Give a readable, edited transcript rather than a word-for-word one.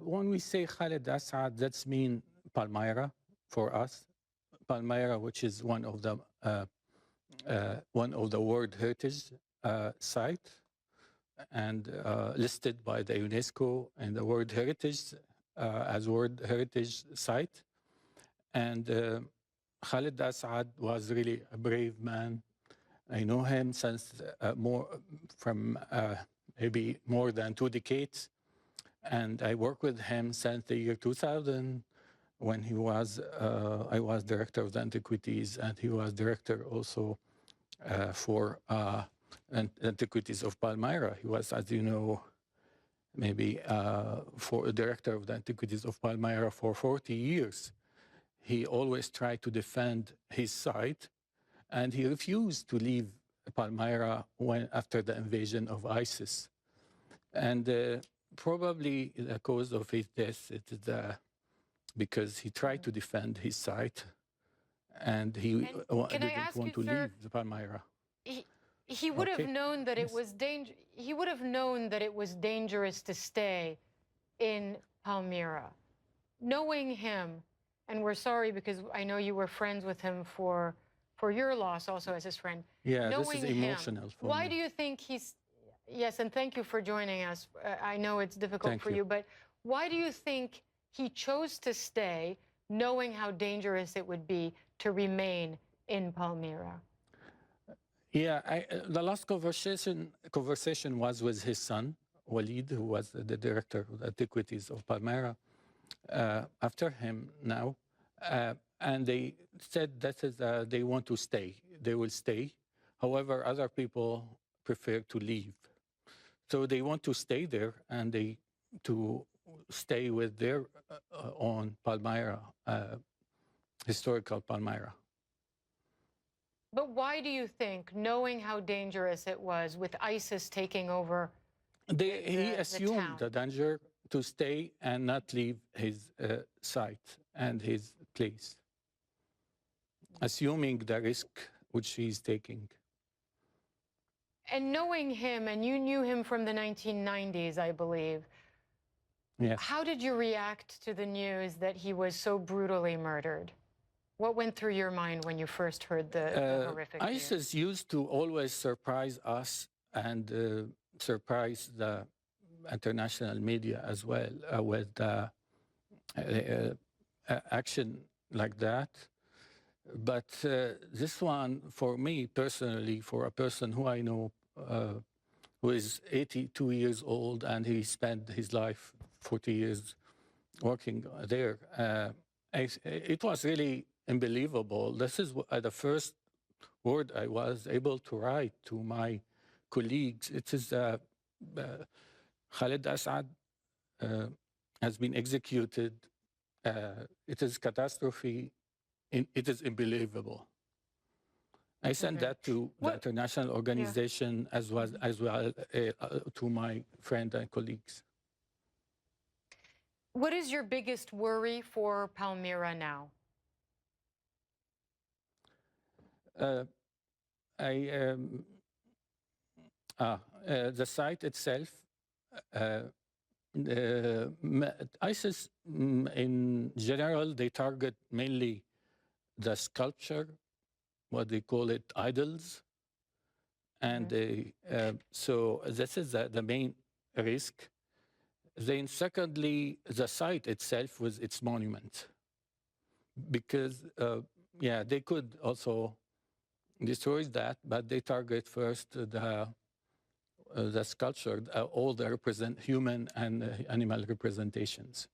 when we say Khalid Asad, that's mean Palmyra for us. Palmyra, which is one of the World Heritage site and listed by the UNESCO and the World Heritage as World Heritage Site. And Khalid Asad was really a brave man. I know him since maybe more than 2 decades. And I worked with him since the year 2000 when I was director of the Antiquities, and he was director also for Antiquities of Palmyra. He was, as you know, maybe for director of the Antiquities of Palmyra for 40 years. He always tried to defend his site, and he refused to leave Palmyra after the invasion of ISIS. And probably the cause of his death is because he tried to defend his site, and he didn't want to leave the Palmyra. He would have known that it was He would have known that it was dangerous to stay in Palmyra. Knowing him, and we're sorry because I know you were friends with him for your loss also as his friend. Yeah, this is emotional for me. Why do you think he's... Yes, and thank you for joining us. I know it's difficult for you, but why do you think he chose to stay, knowing how dangerous it would be to remain in Palmyra? Yeah, the last conversation was with his son, Walid, who was the director of the Antiquities of Palmyra, after him now. And they said that they want to stay. They will stay. However, other people prefer to leave. So they want to stay there, and to stay with their own Palmyra, historical Palmyra. But why do you think, knowing how dangerous it was with ISIS taking over he assumed the danger to stay and not leave his site and his place, assuming the risk which he's taking. And knowing him, and you knew him from the 1990s, I believe. Yes. How did you react to the news that he was so brutally murdered? What went through your mind when you first heard the horrific news? ISIS used to always surprise us and surprise the international media as well with action like that. But this one, for me personally, for a person who I know, who is 82 years old, and he spent his life 40 years working there, it was really unbelievable. This is the first word I was able to write to my colleagues. It is Khalid Asad has been executed. It is catastrophe. It is unbelievable. I sent that to the international organization as well to my friends and colleagues. What is your biggest worry for Palmyra now? The site itself, ISIS in general, they target mainly the sculpture, what they call it, idols. And so this is the main risk. Then secondly, the site itself with its monument. Because, they could also destroy that, but they target first the sculpture, all the human and animal representations.